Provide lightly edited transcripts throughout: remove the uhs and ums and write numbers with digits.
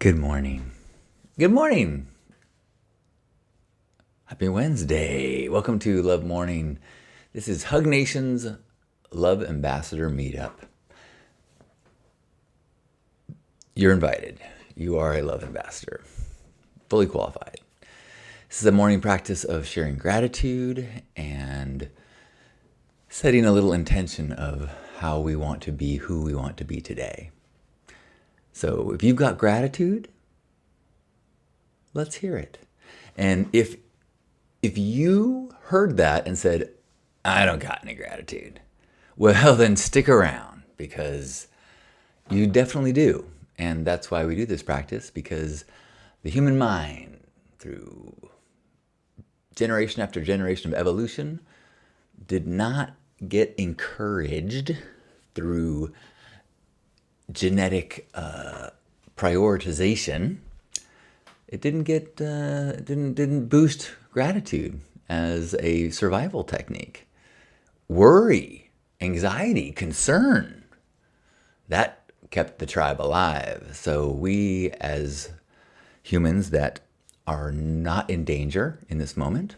Good morning. Good morning. Happy Wednesday. Welcome to Love Morning. This is Hug Nation's Love Ambassador Meetup. You're invited. You are a love ambassador, fully qualified. This is a morning practice of sharing gratitude and setting a little intention of how we want to be, who we want to be today. So if you've got gratitude, let's hear it. And if you heard that and said, I don't got any gratitude, well, then stick around because you definitely do. And that's why we do this practice, because the human mind, through generation after generation of evolution, did not get encouraged through genetic prioritization. It didn't boost gratitude as a survival technique. Worry, anxiety, concern, that kept the tribe alive. So we, as humans that are not in danger in this moment,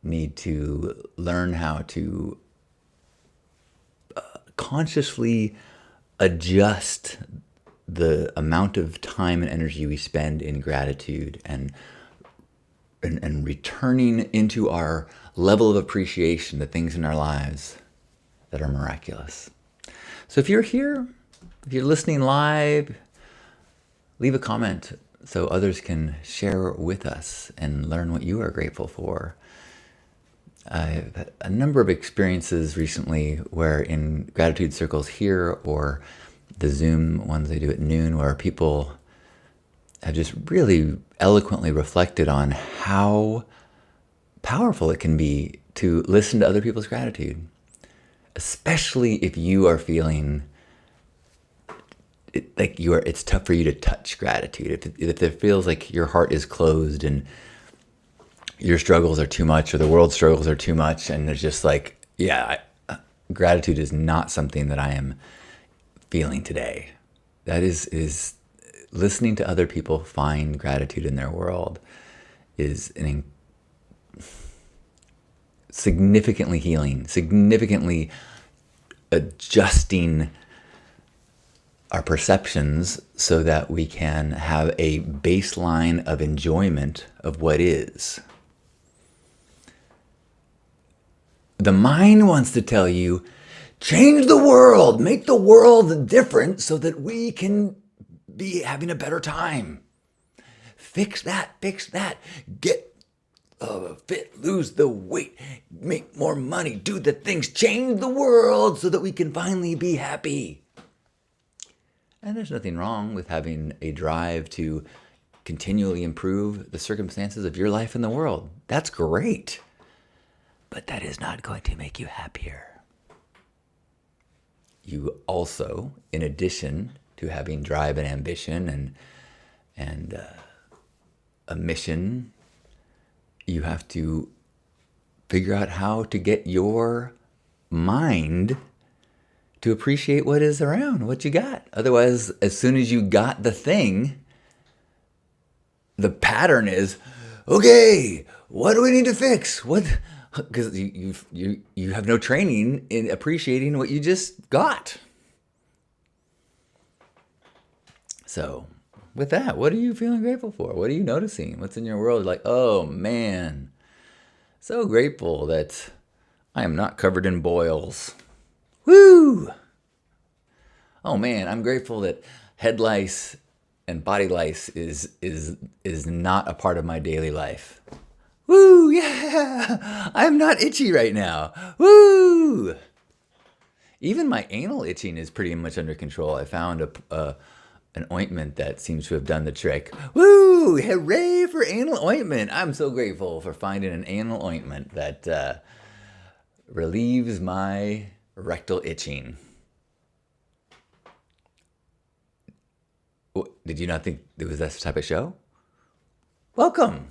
need to learn how to consciously adjust the amount of time and energy we spend in gratitude and returning into our level of appreciation, the things in our lives that are miraculous. So if you're here, if you're listening live, leave a comment so others can share with us and learn what you are grateful for. I've had a number of experiences recently where in gratitude circles here or the Zoom ones they do at noon, where people have just really eloquently reflected on how powerful it can be to listen to other people's gratitude, especially if you are feeling like it's tough for you to touch gratitude. If it feels like your heart is closed and your struggles are too much or the world's struggles are too much, and there's just like, gratitude is not something that I am feeling today. That is listening to other people find gratitude in their world is significantly healing, significantly adjusting our perceptions so that we can have a baseline of enjoyment of what is. The mind wants to tell you, change the world, make the world different so that we can be having a better time. Fix that, get fit, lose the weight, make more money, do the things, change the world so that we can finally be happy. And there's nothing wrong with having a drive to continually improve the circumstances of your life in the world. That's great. But that is not going to make you happier. You also, in addition to having drive and ambition and a mission, you have to figure out how to get your mind to appreciate what is around, what you got. Otherwise, as soon as you got the thing, the pattern is, okay, what do we need to fix? Because you have no training in appreciating what you just got. So with that, what are you feeling grateful for? What are you noticing? What's in your world? Like, oh man, so grateful that I am not covered in boils. Woo! Oh man, I'm grateful that head lice and body lice is not a part of my daily life. Woo, yeah, I'm not itchy right now. Woo! Even my anal itching is pretty much under control. I found an ointment that seems to have done the trick. Woo! Hooray for anal ointment. I'm so grateful for finding an anal ointment that relieves my rectal itching. Did you not think it was this type of show? Welcome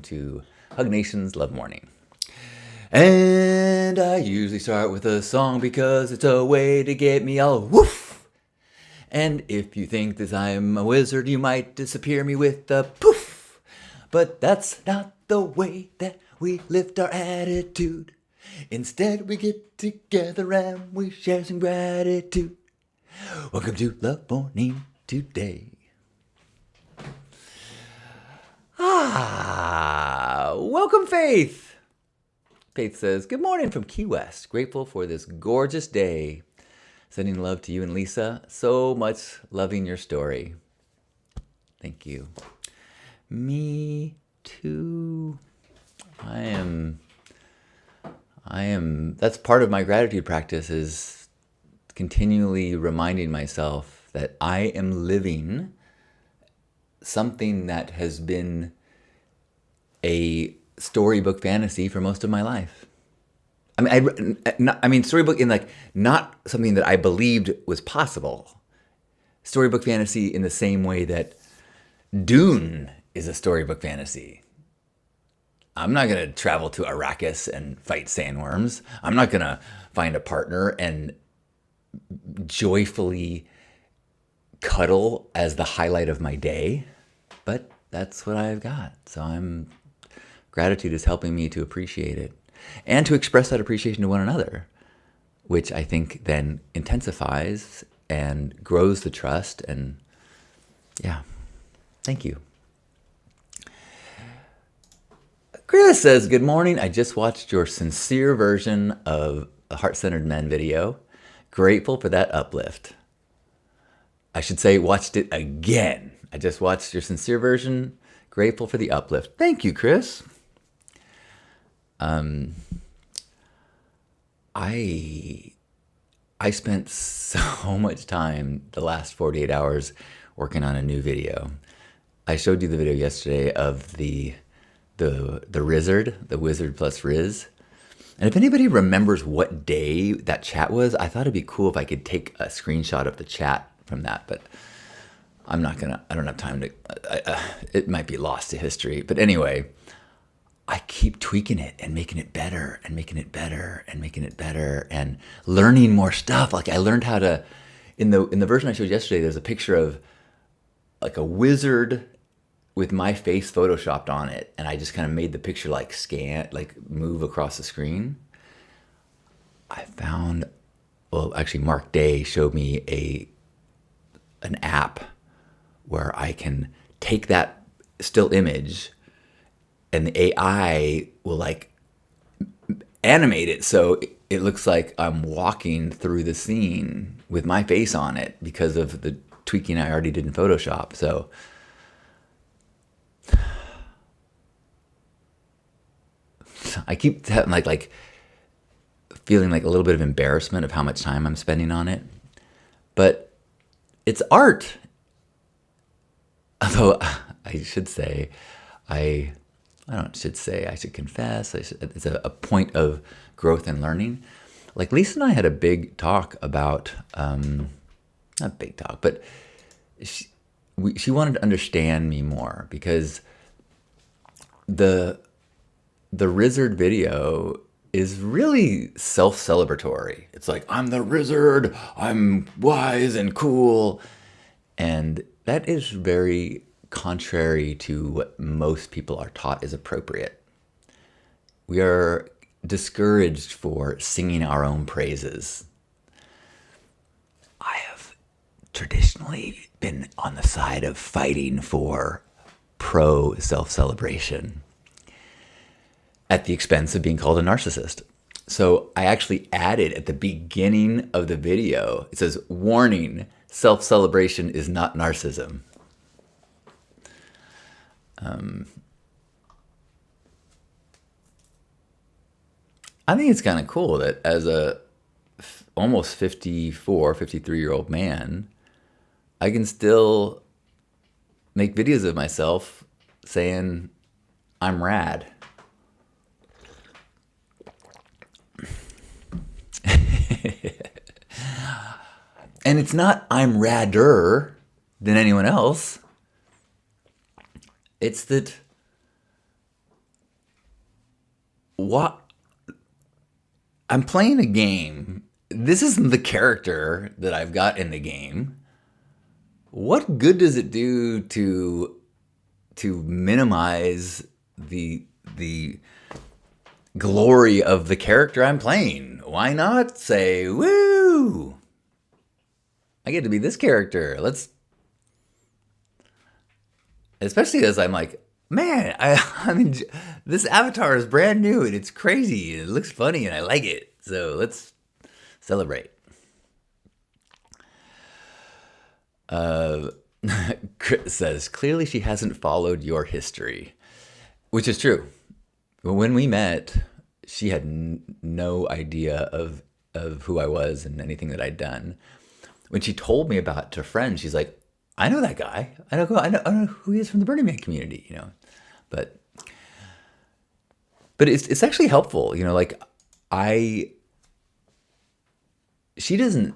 to Hug Nation's Love Morning. And I usually start with a song because it's a way to get me all woof And if you think that I'm a wizard, you might disappear me with a poof. But that's not the way that we lift our attitude. Instead, we get together and we share some gratitude. Welcome to Love Morning today. Welcome, Faith. Faith says, good morning from Key West. Grateful for this gorgeous day. Sending love to you and Lisa. So much loving your story. Thank you. Me too. I am, that's part of my gratitude practice, is continually reminding myself that I am living something that has been a storybook fantasy for most of my life. I mean, storybook in like not something that I believed was possible. Storybook fantasy in the same way that Dune is a storybook fantasy. I'm not going to travel to Arrakis and fight sandworms. I'm not going to find a partner and joyfully cuddle as the highlight of my day. But that's what I've got. So gratitude is helping me to appreciate it and to express that appreciation to one another, which I think then intensifies and grows the trust. And yeah, thank you. Chris says, good morning. I just watched your sincere version of the Heart-Centered Men video. Grateful for that uplift. I should say watched it again. I just watched your sincere version. Grateful for the uplift. Thank you, Chris. I spent so much time the last 48 hours working on a new video. I showed you the video yesterday of the Rizzard, the Wizard plus Riz. And if anybody remembers what day that chat was, I thought it'd be cool if I could take a screenshot of the chat from that, but I don't have time to, it might be lost to history. But anyway, I keep tweaking it and making it better and making it better and making it better and learning more stuff. Like I learned how to, in the version I showed yesterday, there's a picture of like a wizard with my face photoshopped on it. And I just kind of made the picture like move across the screen. Actually Mark Day showed me an app where I can take that still image and the AI will like animate it so it looks like I'm walking through the scene with my face on it because of the tweaking I already did in Photoshop. So I keep having like feeling like a little bit of embarrassment of how much time I'm spending on it. But it's art. Although I should say, I should confess, it's a point of growth and learning. Like Lisa and I had a big talk about, not big talk, but she wanted to understand me more because the Rizzard video is really self-celebratory. It's like, I'm the Rizzard, I'm wise and cool. And that is very contrary to what most people are taught is appropriate. We are discouraged for singing our own praises. I have traditionally been on the side of fighting for pro-self-celebration at the expense of being called a narcissist. So I actually added at the beginning of the video, it says, warning, self-celebration is not narcissism. I think it's kind of cool that as a almost 53-year-old man, I can still make videos of myself saying I'm rad. And it's not I'm radder than anyone else. It's that I'm playing a game. This isn't the character that I've got in the game. what good does it do to minimize the glory of the character I'm playing? Why not say, woo, I get to be this character. Especially as I'm like, man, I mean, this avatar is brand new and it's crazy and it looks funny and I like it. So let's celebrate. Chris says, clearly she hasn't followed your history, which is true. When we met, she had no idea of who I was and anything that I'd done. When she told me about it to friends, she's like, I know that guy. I know who he is from the Burning Man community, you know. But it's actually helpful, you know, like she doesn't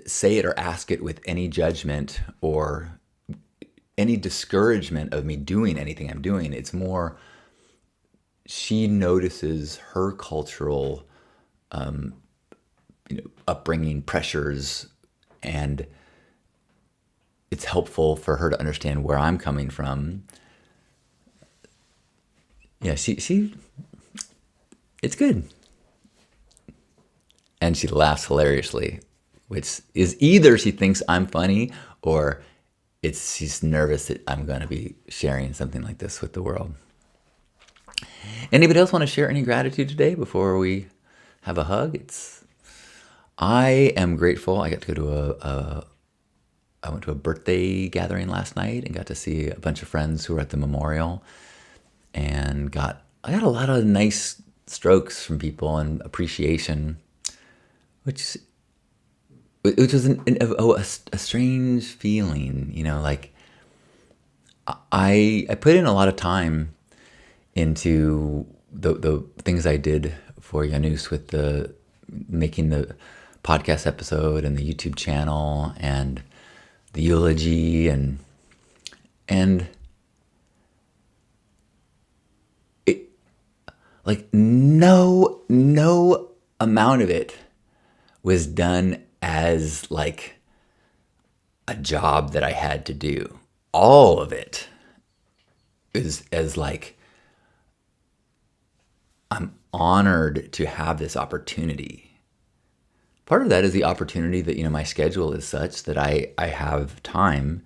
say it or ask it with any judgment or any discouragement of me doing anything I'm doing. It's more she notices her cultural upbringing pressures, and it's helpful for her to understand where I'm coming from. Yeah, she it's good. And she laughs hilariously, which is either she thinks I'm funny or she's nervous that I'm going to be sharing something like this with the world. Anybody else want to share any gratitude today before we have a hug? I am grateful. I got to go to I went to a birthday gathering last night and got to see a bunch of friends who were at the memorial, and I got a lot of nice strokes from people and appreciation, which was a strange feeling, you know, like I put in a lot of time into the things I did for Janus with making the podcast episode and the YouTube channel and the eulogy and it, like no amount of it was done as like a job that I had to do. All of it is as like, I'm honored to have this opportunity. Part of that is the opportunity that, you know, my schedule is such that I have time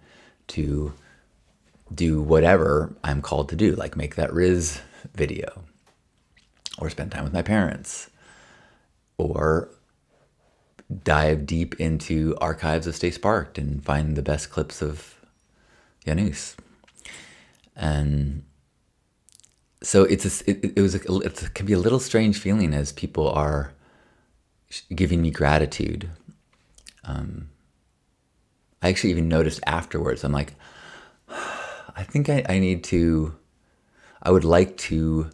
to do whatever I'm called to do, like make that Riz video, or spend time with my parents, or dive deep into archives of Stay Sparked and find the best clips of Janus. And so it can be a little strange feeling as people are giving me gratitude. I actually even noticed afterwards, I'm like, I think I would like to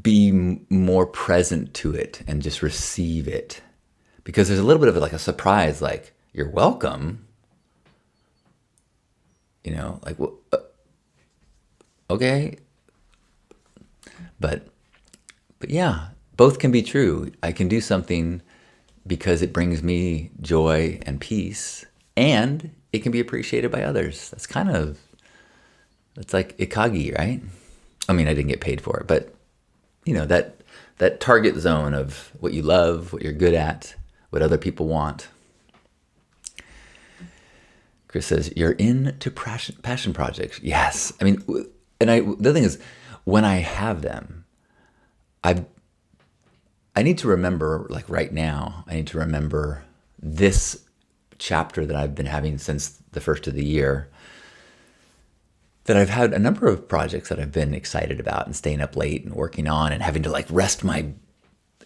be more present to it and just receive it. Because there's a little bit of like a surprise, like, you're welcome. You know, like, well, okay. But yeah, both can be true. I can do something because it brings me joy and peace, and it can be appreciated by others. That's like Ikagi, right? I mean, I didn't get paid for it, but you know, that target zone of what you love, what you're good at, what other people want. Chris says, you're into passion projects. Yes. I mean, the thing is, when I have them, I need to remember, like right now, I need to remember this chapter that I've been having since the first of the year, that I've had a number of projects that I've been excited about and staying up late and working on and having to like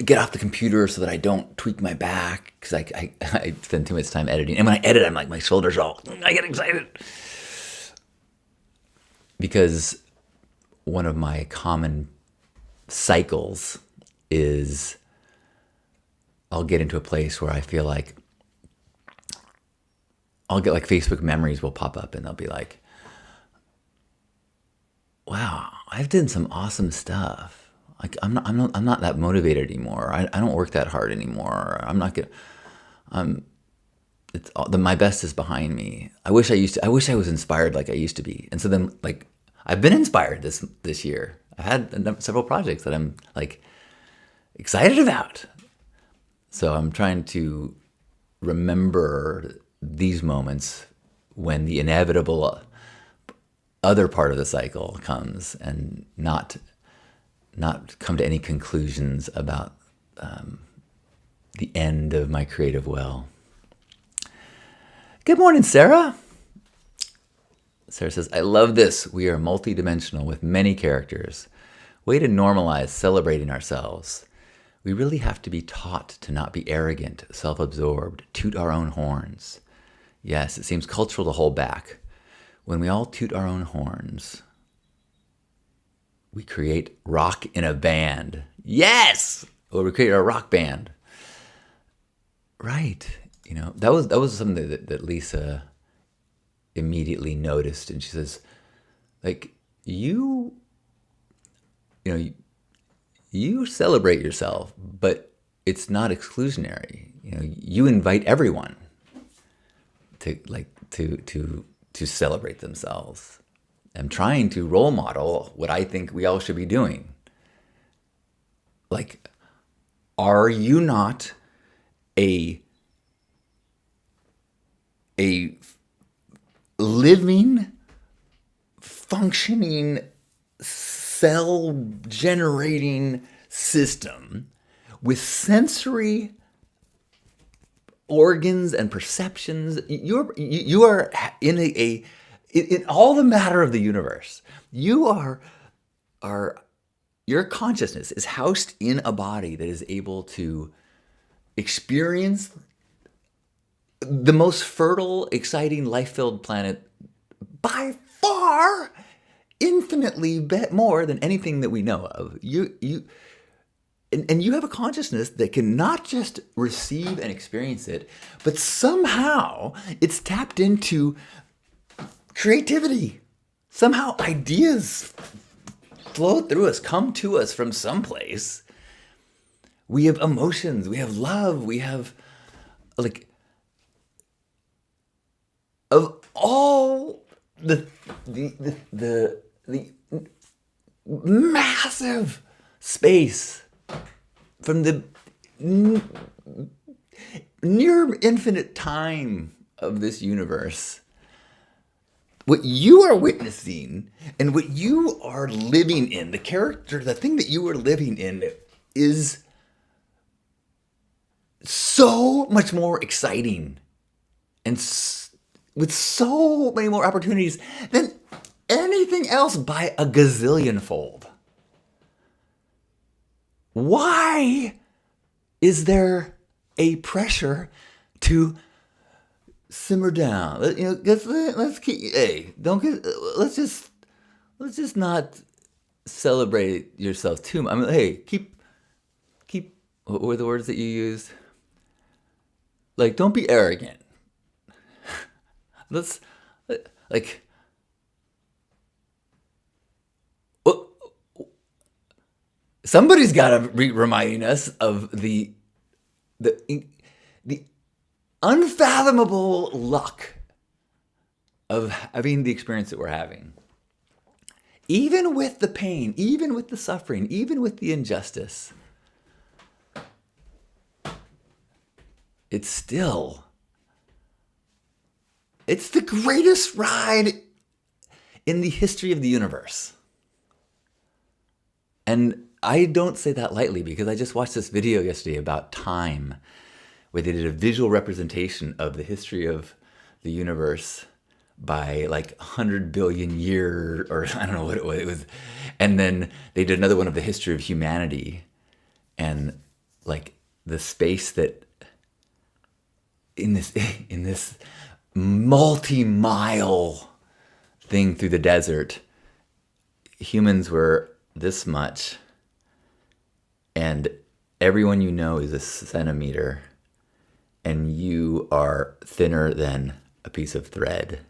get off the computer so that I don't tweak my back, because I spend too much time editing. And when I edit, I'm like, my shoulders are all, I get excited. Because one of my common cycles is I'll get into a place where I feel like I'll get like Facebook memories will pop up and they'll be like, wow, I've done some awesome stuff. Like I'm not that motivated anymore. I don't work that hard anymore. I'm not gonna. It's all, my best is behind me. I wish I wish I was inspired like I used to be. And so then, like, I've been inspired this year. I've had several projects that I'm like excited about. So I'm trying to remember these moments when the inevitable other part of the cycle comes, and not come to any conclusions about the end of my creative well. Good morning, Sarah. Sarah says, I love this. We are multidimensional with many characters. Way to normalize celebrating ourselves. We really have to be taught to not be arrogant, self-absorbed, toot our own horns. Yes, it seems cultural to hold back. When we all toot our own horns, we create rock in a band. Yes! Or we create a rock band. Right. You know, that was something that Lisa immediately noticed. And she says, like, you celebrate yourself, but it's not exclusionary. You know, you invite everyone to celebrate themselves. I'm trying to role model what I think we all should be doing. Like, are you not a living, functioning, cell-generating system with sensory organs and perceptions? You are in all the matter of the universe. Your consciousness is housed in a body that is able to experience the most fertile, exciting, life-filled planet by far, infinitely more than anything that we know of. And you have a consciousness that can not just receive and experience it, but somehow it's tapped into creativity. Somehow ideas flow through us, come to us from someplace. We have emotions, we have love, we have, like, of all the massive space from the near infinite time of this universe, what you are witnessing and what you are living in, the thing that you are living in, is so much more exciting and with so many more opportunities than anything else by a gazillion fold. Why is there a pressure to simmer down? Let's keep. Hey, don't get. Let's just not celebrate yourself too much. I mean, hey, keep. What were the words that you used? Like, don't be arrogant. Let's, like, somebody's got to be reminding us of the unfathomable luck of having the experience that we're having. Even with the pain, even with the suffering, even with the injustice, it's the greatest ride in the history of the universe. And I don't say that lightly, because I just watched this video yesterday about time, where they did a visual representation of the history of the universe by like 100 billion years, or I don't know what it was. And then they did another one of the history of humanity, and like the space that in this multi-mile thing through the desert, humans were this much, and everyone you know is a centimeter, and you are thinner than a piece of thread.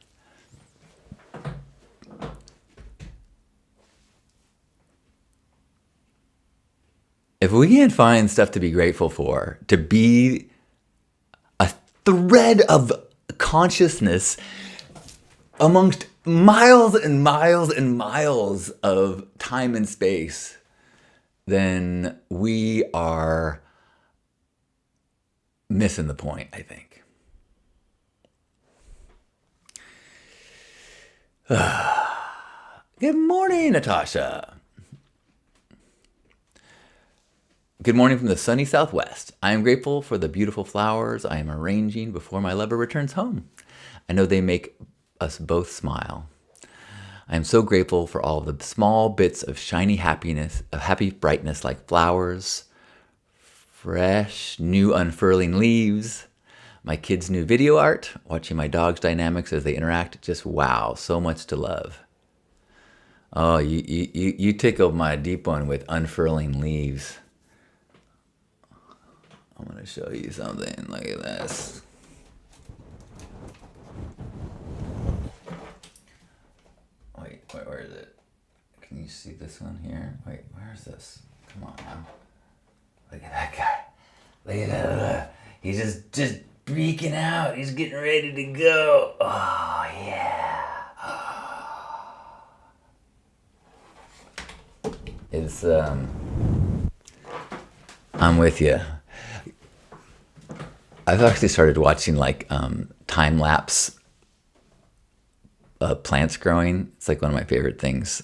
if we can't find stuff to be grateful for, to be a thread of consciousness amongst miles and miles and miles of time and space, then we are missing the point, I think. Good morning, Natasha. Good morning from the sunny Southwest. I am grateful for the beautiful flowers I am arranging before my lover returns home. I know they make us both smile. I am so grateful for all the small bits of shiny happiness, of happy brightness like flowers, fresh, new unfurling leaves, my kids' new video art, watching my dogs' dynamics as they interact. Just wow, so much to love. Oh, you tickled my deep one with unfurling leaves. I'm going to show you something. Look at this. Wait, where is it? Can you see this one here? Wait, where is this? Come on now. Look at that guy. Look at that. He's just freaking out. He's getting ready to go. Oh, yeah. It's, I'm with you. I've actually started watching like time lapse plants growing. It's like one of my favorite things.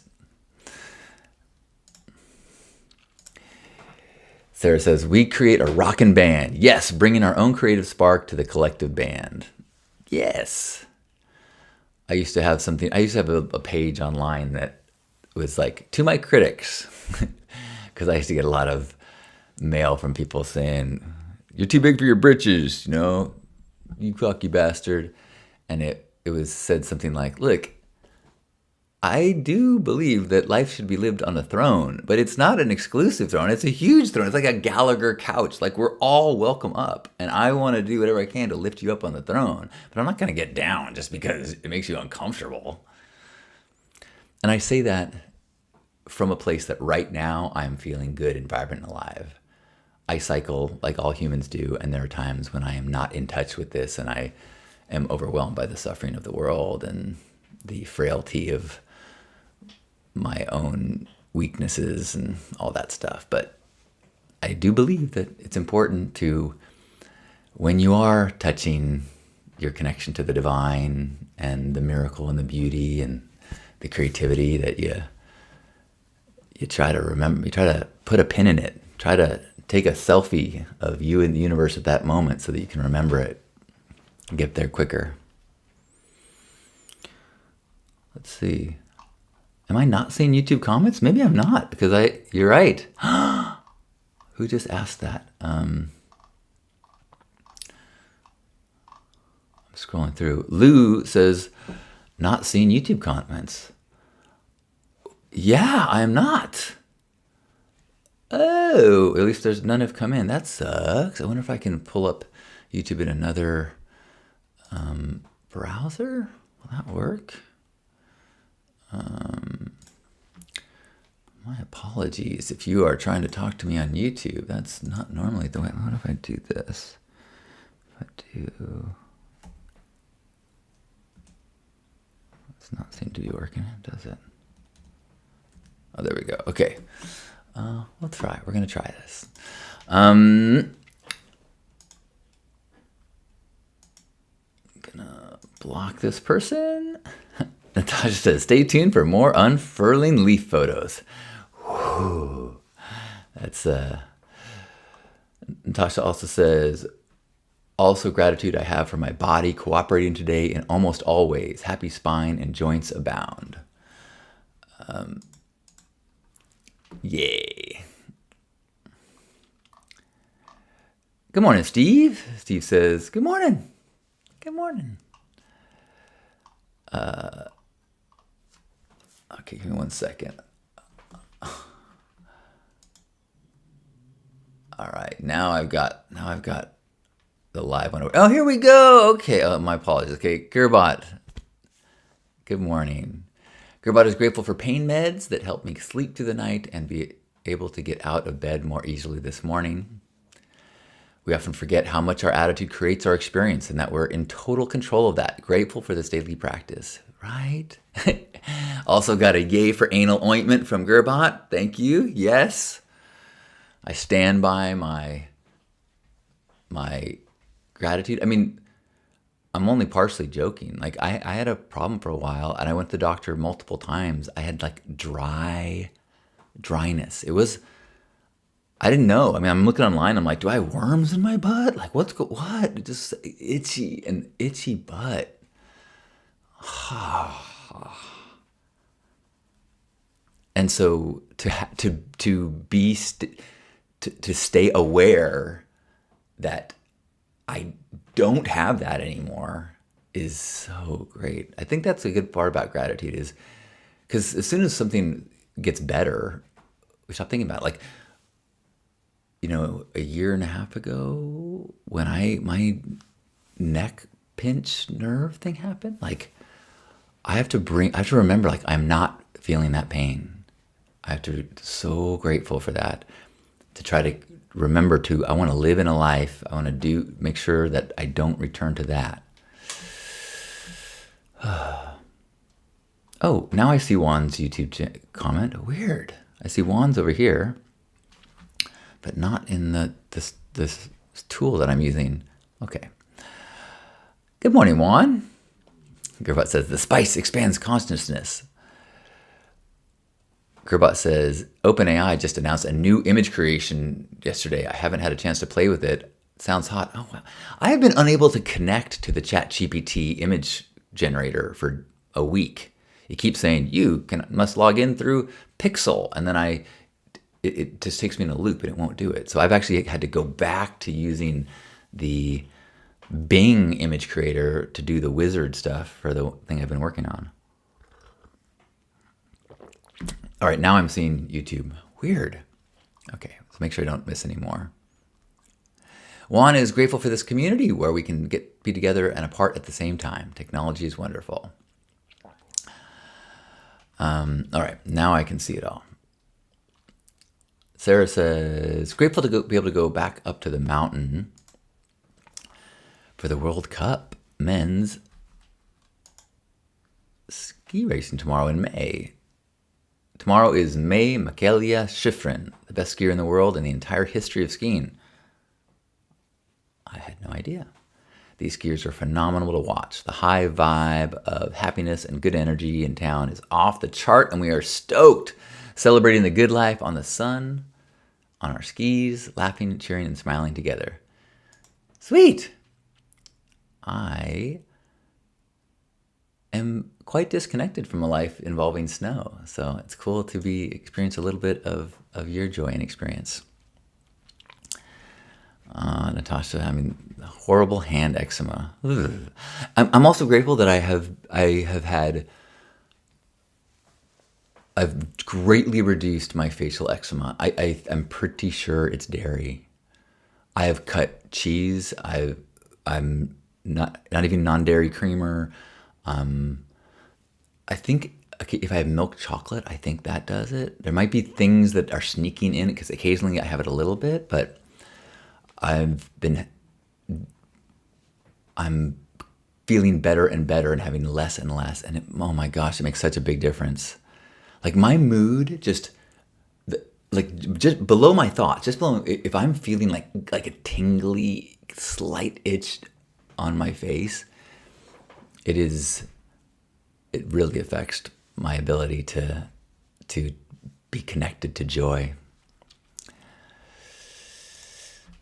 Sarah says, we create a rockin' band. Yes, bringing our own creative spark to the collective band. Yes. I used to have a page online that was like, to my critics, because I used to get a lot of mail from people saying, you're too big for your britches, you cocky bastard. And it was said something like, look, I do believe that life should be lived on a throne, but it's not an exclusive throne. It's a huge throne. It's like a Gallagher couch. Like, we're all welcome up. And I want to do whatever I can to lift you up on the throne. But I'm not going to get down just because it makes you uncomfortable. And I say that from a place that right now I'm feeling good and vibrant and alive. I cycle like all humans do, and there are times when I am not in touch with this and I am overwhelmed by the suffering of the world and the frailty of my own weaknesses and all that stuff. But I do believe that it's important to, when you are touching your connection to the divine and the miracle and the beauty and the creativity, that you try to remember, you try to put a pin in it, try to take a selfie of you in the universe at that moment so that you can remember it and get there quicker. Let's see. Am I not seeing YouTube comments? Maybe I'm not, because you're right. Who just asked that? I'm scrolling through. Lou says, not seeing YouTube comments. Yeah, I am not. Oh, at least there's none have come in. That sucks. I wonder if I can pull up YouTube in another browser. Will that work? My apologies if you are trying to talk to me on YouTube. That's not normally the way. What if I do this? It's not seem to be working, does it? Oh, there we go. Okay. We'll try. We're going to try this. I'm going to block this person. Natasha says, stay tuned for more unfurling leaf photos. Whew. That's, Natasha also says, also gratitude I have for my body cooperating today in almost all ways. Happy spine and joints abound. Yay. Good morning, Steve. Steve says, good morning. Good morning. Okay, give me 1 second. All right, now I've got the live one. Oh, here we go. Okay, my apologies. Okay, Gerbot. Good morning. Gerbot is grateful for pain meds that help me sleep through the night and be able to get out of bed more easily this morning. We often forget how much our attitude creates our experience and that we're in total control of that. Grateful for this daily practice, right? Also got a yay for anal ointment from Gerbot. Thank you. Yes. I stand by my gratitude. I mean, I'm only partially joking. Like I had a problem for a while and I went to the doctor multiple times. I had like dryness. I didn't know. I mean, I'm looking online. I'm like, do I have worms in my butt? Like what? Just itchy butt. And so to stay aware that I don't have that anymore is so great. I think that's a good part about gratitude is because as soon as something gets better, we stop thinking about it. Like, a year and a half ago when my neck pinch nerve thing happened, like I have to remember, like, I'm not feeling that pain. So grateful for that, to try to remember I want to live in a life. I want to make sure that I don't return to that. Oh, now I see Juan's YouTube comment. Weird. I see Juan's over here, but not in this tool that I'm using. Okay. Good morning, Juan. Gerbot says, the spice expands consciousness. Gerbot says, OpenAI just announced a new image creation yesterday. I haven't had a chance to play with it. Sounds hot. Oh, wow. I have been unable to connect to the ChatGPT image generator for a week. It keeps saying, must log in through Pixel. And then it just takes me in a loop and it won't do it. So I've actually had to go back to using the Bing image creator to do the wizard stuff for the thing I've been working on. All right, now I'm seeing YouTube. Weird. Okay, let's make sure I don't miss any more. Juan is grateful for this community where we can be together and apart at the same time. Technology is wonderful. All right, now I can see it all. Sarah says, grateful to be able to go back up to the mountain for the World Cup men's ski racing tomorrow in May. Tomorrow is May Michaelia Schifrin, the best skier in the world in the entire history of skiing. I had no idea. These skiers are phenomenal to watch. The high vibe of happiness and good energy in town is off the chart, and we are stoked, celebrating the good life on the sun, on our skis, laughing, cheering, and smiling together. Sweet! I am quite disconnected from a life involving snow, so it's cool to experience a little bit of your joy and experience. Natasha, I mean, horrible hand eczema. Ugh. I'm also grateful that I've greatly reduced my facial eczema. I'm pretty sure it's dairy. I have cut cheese. I'm not even non-dairy creamer. I think if I have milk chocolate, I think that does it. There might be things that are sneaking in because occasionally I have it a little bit, but I'm feeling better and better and having less and less. And oh my gosh, it makes such a big difference. Like my mood just below my thoughts, if I'm feeling like a tingly slight itch on my face, it really affects my ability to be connected to joy.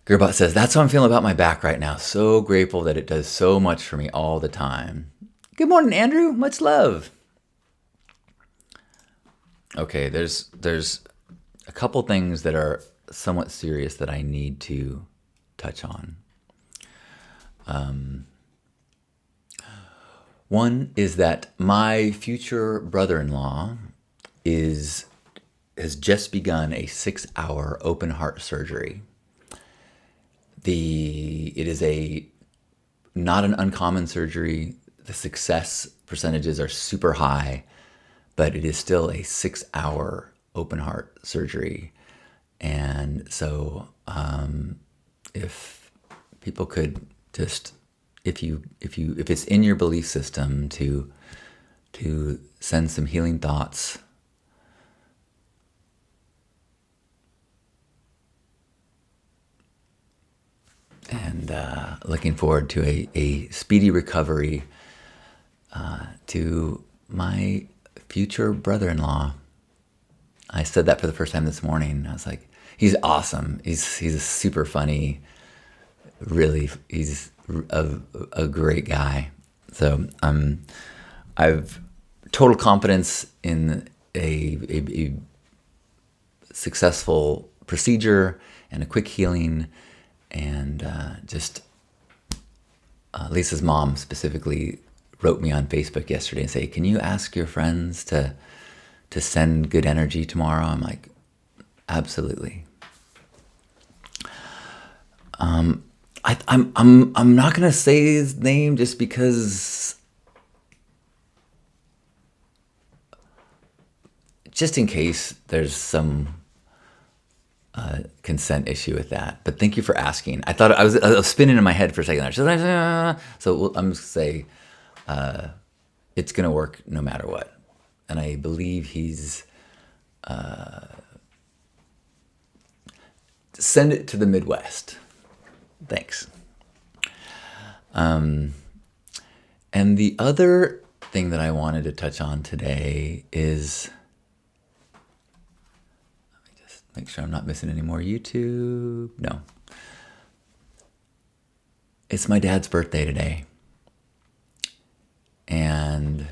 Gerbot says, that's how I'm feeling about my back right now. So grateful that it does so much for me all the time. Good morning, Andrew. Much love. Okay, there's a couple things that are somewhat serious that I need to touch on. One is that my future brother-in-law has just begun a 6-hour open heart surgery. It is not an uncommon surgery. The success percentages are super high, but it is still a 6-hour open heart surgery. And so, if people could just, if it's in your belief system to send some healing thoughts, and looking forward to a speedy recovery to my future brother-in-law. I said that for the first time this morning. I was like, he's awesome. He's a super funny, really, he's a great guy. So I've total confidence in a successful procedure and a quick healing, and just Lisa's mom specifically wrote me on Facebook yesterday and say, "Can you ask your friends to send good energy tomorrow?" I'm like, absolutely. I'm not gonna say his name just because, just in case there's some consent issue with that. But thank you for asking. I thought I was spinning in my head for a second there. So I'm just say it's gonna work no matter what, and I believe he's send it to the Midwest. Thanks. And the other thing that I wanted to touch on today is, let me just make sure I'm not missing any more YouTube. No. It's my dad's birthday today. And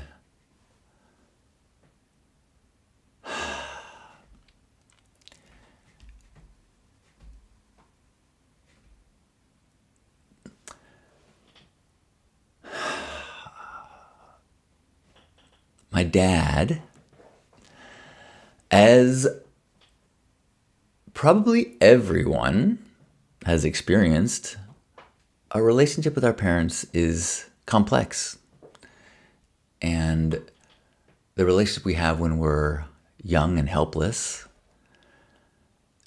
my dad, as probably everyone has experienced, our relationship with our parents is complex. And the relationship we have when we're young and helpless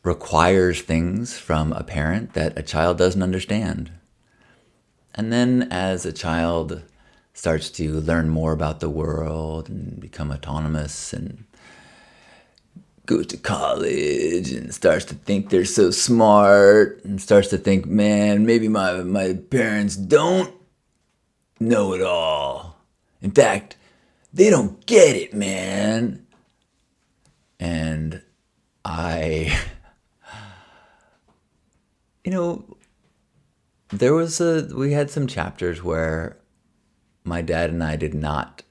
requires things from a parent that a child doesn't understand. And then as a child starts to learn more about the world and become autonomous and goes to college and starts to think they're so smart and starts to think, man, maybe my parents don't know it all. In fact, they don't get it, man. And you know, we had some chapters where my dad and I did not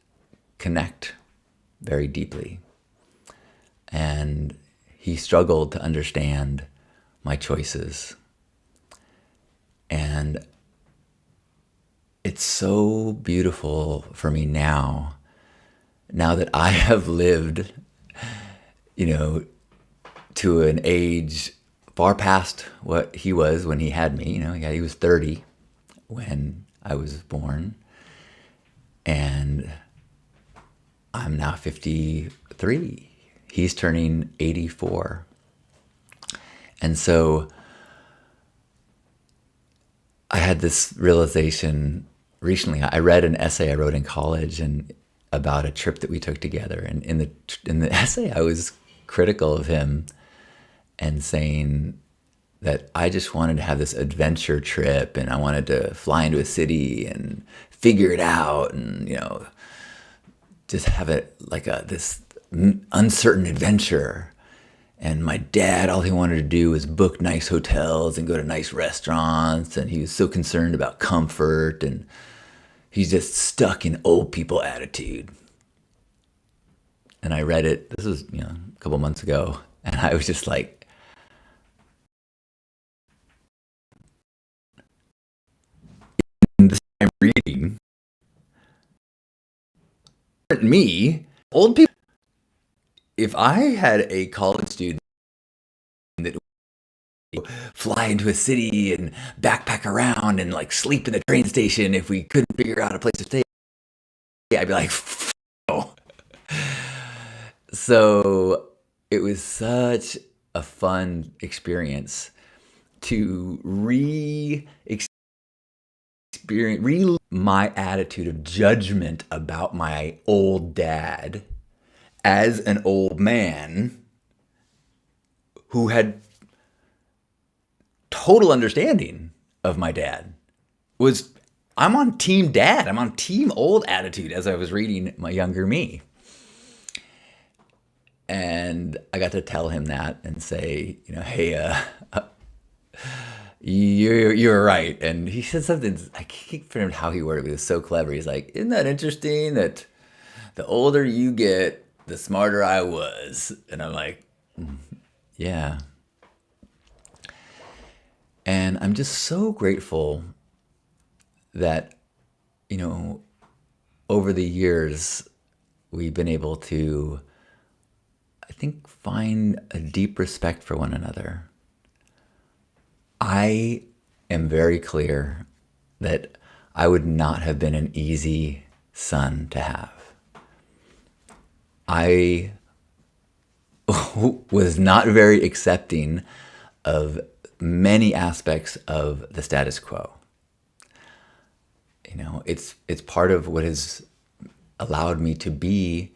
connect very deeply. And he struggled to understand my choices. And it's so beautiful for me now that I have lived, to an age far past what he was when he had me. He was 30 when I was born. And I'm now 53. He's turning 84. And so I had this realization recently. I read an essay I wrote in college and about a trip that we took together. And in the essay, I was critical of him and saying that I just wanted to have this adventure trip and I wanted to fly into a city and figure it out and, just have it like this uncertain adventure. And my dad, all he wanted to do was book nice hotels and go to nice restaurants. And he was so concerned about comfort, and he's just stuck in old people attitude. And I read it, this was, a couple months ago. And I was just like, in this I'm reading, me, old people. If I had a college student that would fly into a city and backpack around and like sleep in the train station if we couldn't figure out a place to stay, I'd be like, oh. So it was such a fun experience to re-experience my attitude of judgment about my old dad as an old man who had total understanding of my dad. I'm on team dad. I'm on team old attitude as I was reading my younger me. And I got to tell him that and say, hey, you're right. And he said something, I can't remember how he worded it. It was so clever. He's like, isn't that interesting that the older you get, the smarter I was? And I'm like, yeah. And I'm just so grateful that, over the years, we've been able to, I think, find a deep respect for one another. I am very clear that I would not have been an easy son to have. I was not very accepting of many aspects of the status quo. It's part of what has allowed me to be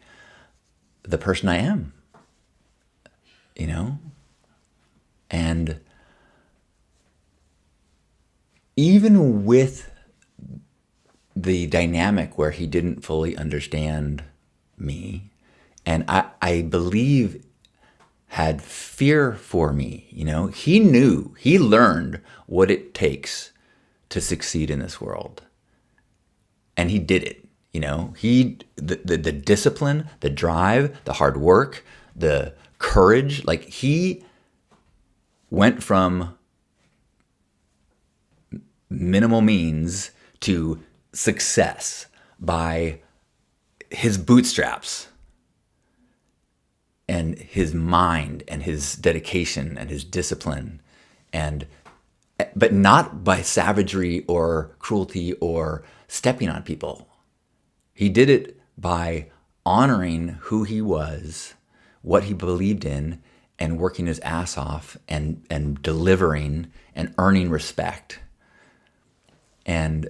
the person I am. And even with the dynamic where he didn't fully understand me, and I believe had fear for me, he learned what it takes to succeed in this world. And he did it, the discipline, the drive, the hard work, the courage, he went from minimal means to success by his bootstraps and his mind and his dedication and his discipline, but not by savagery or cruelty or stepping on people. He did it by honoring who he was, what he believed in, and working his ass off and delivering and earning respect. And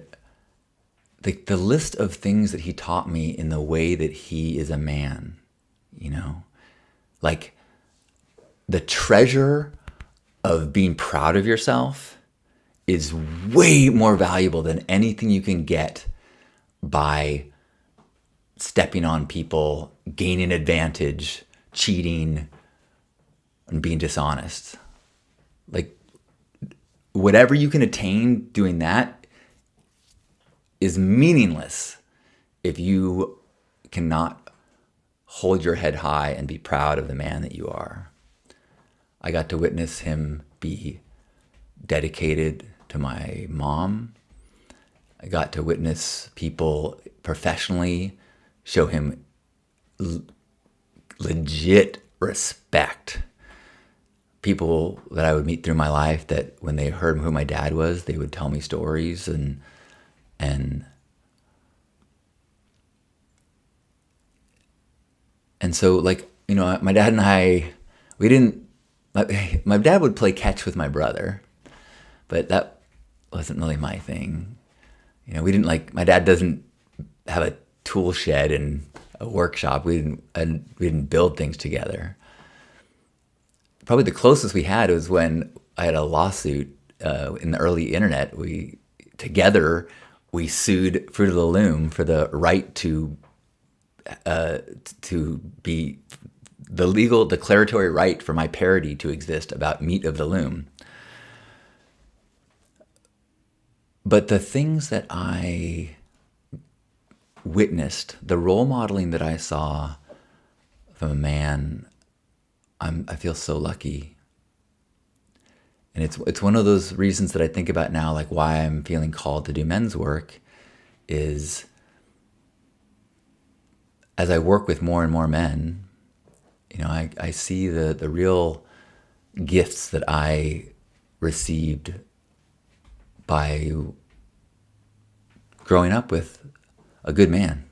the list of things that he taught me in the way that he is a man, the treasure of being proud of yourself is way more valuable than anything you can get by stepping on people, gaining advantage, cheating, and being dishonest. Whatever you can attain doing that is meaningless if you cannot hold your head high and be proud of the man that you are. I got to witness him be dedicated to my mom. I got to witness people professionally show him legit respect. People that I would meet through my life that when they heard who my dad was, they would tell me stories and so my dad and I, my dad would play catch with my brother, but that wasn't really my thing. My dad doesn't have a tool shed and a workshop. We didn't build things together. Probably the closest we had was when I had a lawsuit in the early internet. We sued Fruit of the Loom for the right to be the legal declaratory right for my parody to exist about Meat of the Loom. But the things that I witnessed, the role modeling that I saw from a man, I feel so lucky. And it's one of those reasons that I think about now, why I'm feeling called to do men's work, is as I work with more and more men, I see the real gifts that I received by growing up with a good man.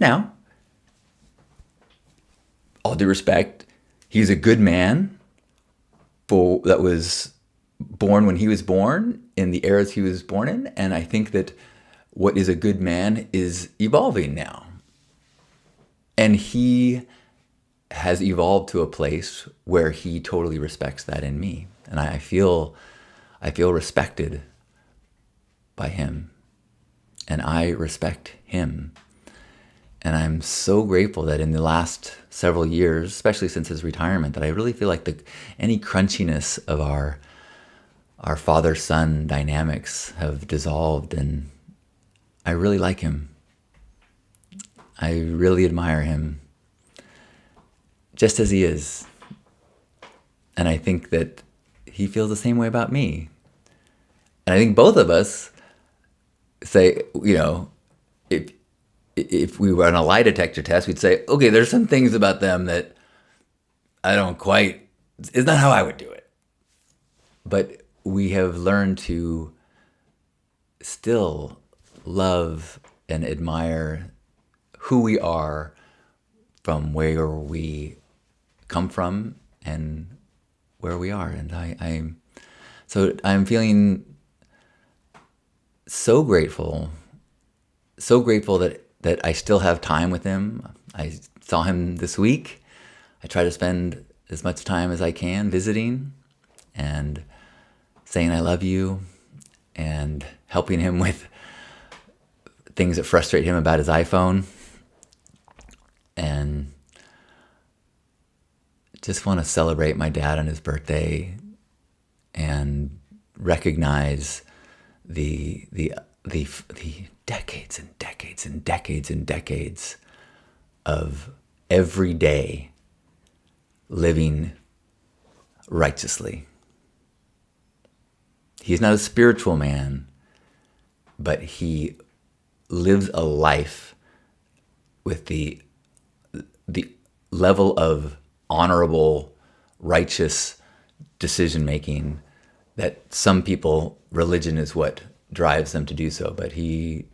Now, all due respect, He's a good man that was born when he was born in the eras he was born in. And I think that what is a good man is evolving now. And he has evolved to a place where he totally respects that in me. And I feel respected by him. And I respect him. And I'm so grateful that in the last several years, especially since his retirement, that I really feel like any crunchiness of our father-son dynamics have dissolved, and I really like him. I really admire him, just as he is. And I think that he feels the same way about me. And I think both of us say, if we were on a lie detector test, we'd say, okay, there's some things about them that it's not how I would do it. But we have learned to still love and admire who we are from where we come from and where we are. And I'm feeling so grateful that I still have time with him. I saw him this week. I try to spend as much time as I can visiting and saying I love you and helping him with things that frustrate him about his iPhone. And just want to celebrate my dad on his birthday and recognize the decades and decades and decades and decades of every day living righteously. He's not a spiritual man, but he lives a life with the level of honorable, righteous decision making that some people, religion is what drives them to do so, but he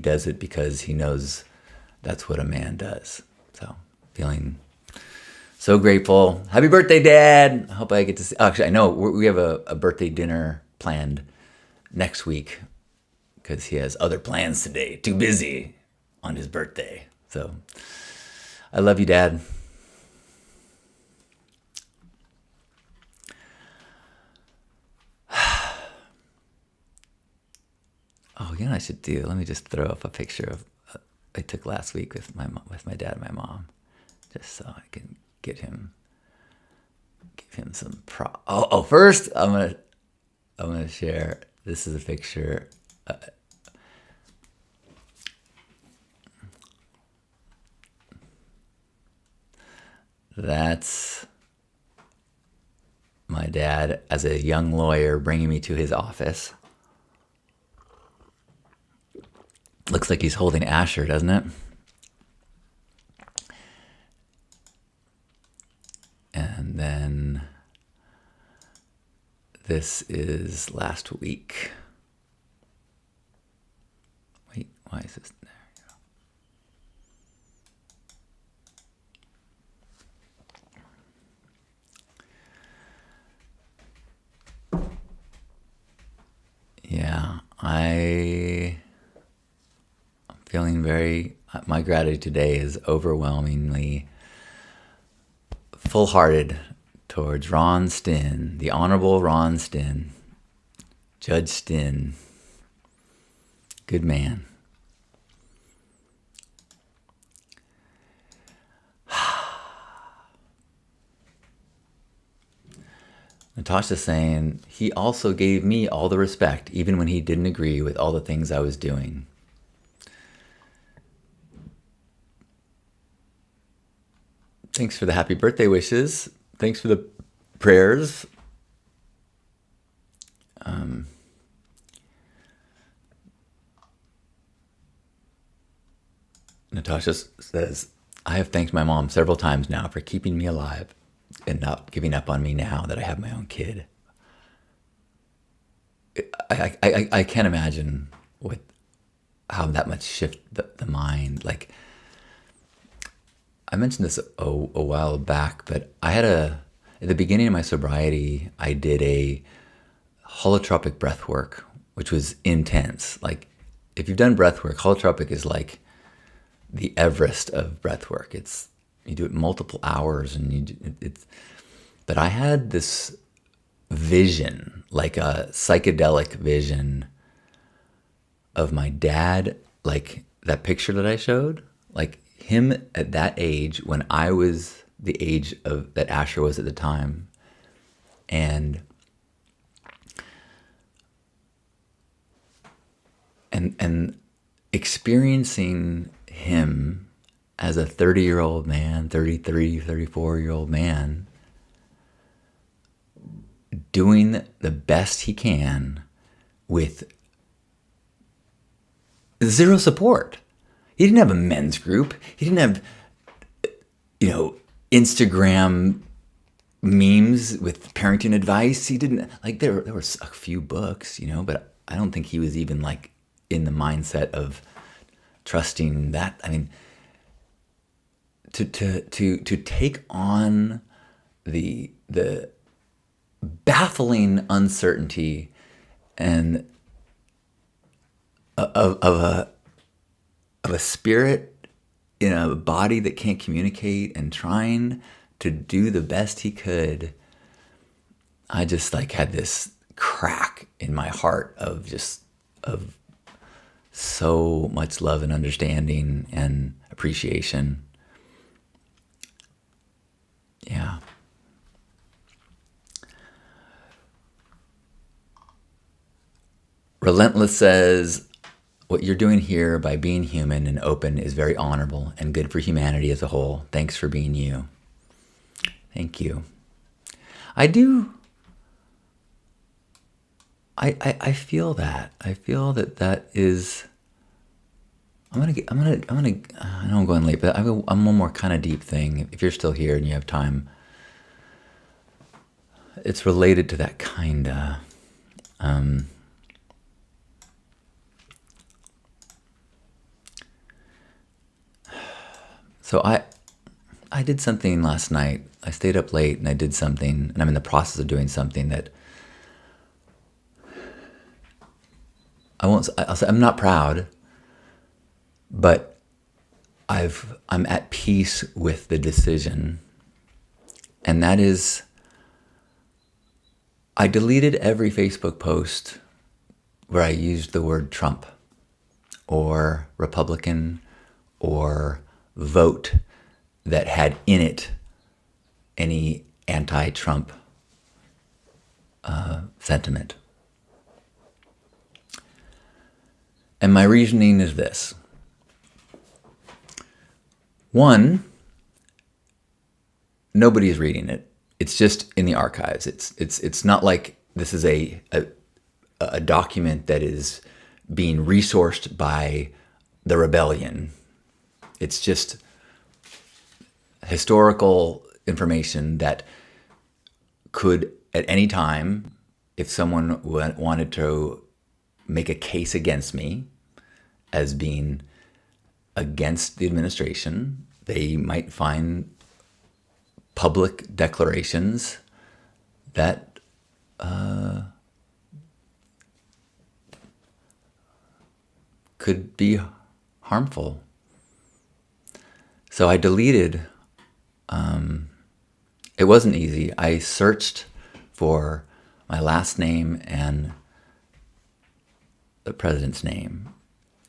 does it because he knows that's what a man does. So feeling so grateful. Happy birthday, Dad. I hope I get to see, actually, I know we have a birthday dinner planned next week because he has other plans today. Too busy on his birthday. So I love you, Dad. Oh, I should do. Let me just throw up a picture of I took last week with my dad and my mom, just so I can give him some first I'm gonna share. This is a picture. That's my dad as a young lawyer bringing me to his office. Looks like he's holding Asher, doesn't it? And then this is last week. Wait, why is this there? Yeah, I'm feeling my gratitude today is overwhelmingly full-hearted towards Ron Stinn, the Honorable Ron Stinn, Judge Stinn. Good man. Natasha's saying, he also gave me all the respect, even when he didn't agree with all the things I was doing. Thanks for the happy birthday wishes. Thanks for the prayers. Natasha says, I have thanked my mom several times now for keeping me alive and not giving up on me now that I have my own kid. I can't imagine how that much shift the mind. Like, I mentioned this a while back, but at the beginning of my sobriety, I did a holotropic breath work, which was intense. Like, if you've done breath work, holotropic is like the Everest of breath work. You do it multiple hours, and it's. But I had this vision, like a psychedelic vision of my dad, like that picture that I showed, like him at that age when I was the age of that Asher was at the time, and experiencing him as a 30-year-old man, 33, 34-year-old man, doing the best he can with zero support. He didn't have a men's group. He didn't have, Instagram memes with parenting advice. He didn't, like, there were a few books, but I don't think he was even like in the mindset of trusting that. I mean, to take on the baffling uncertainty and of a spirit in a body that can't communicate and trying to do the best he could, I just like had this crack in my heart of so much love and understanding and appreciation. Yeah. Relentless says, what you're doing here by being human and open is very honorable and good for humanity as a whole. Thanks for being you. Thank you. I feel that. I feel that is. I know I'm going late, but I'm one more kind of deep thing. If you're still here and you have time, it's related to that kinda. So I did something last night. I stayed up late and I did something, and I'm in the process of doing something that I'll say I'm not proud, but I'm at peace with the decision, and that is I deleted every Facebook post where I used the word Trump or Republican or vote that had in it any anti-Trump sentiment. And my reasoning is this. One, nobody is reading it. It's just in the archives. It's not like this is a document that is being resourced by the rebellion. It's just historical information that could, at any time, if someone wanted to make a case against me as being against the administration, they might find public declarations that could be harmful. So I deleted. It wasn't easy. I searched for my last name and the president's name,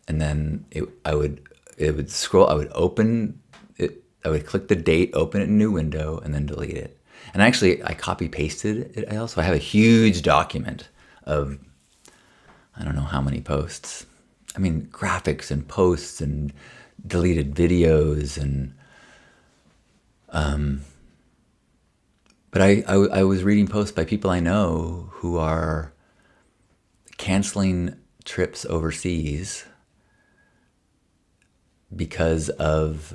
and then it would scroll. I would open it. I would click the date, open it in a new window, and then delete it. And actually, I copy pasted it. I also have a huge document of I don't know how many posts. I mean, graphics and posts and deleted videos and. But I was reading posts by people I know who are canceling trips overseas because of,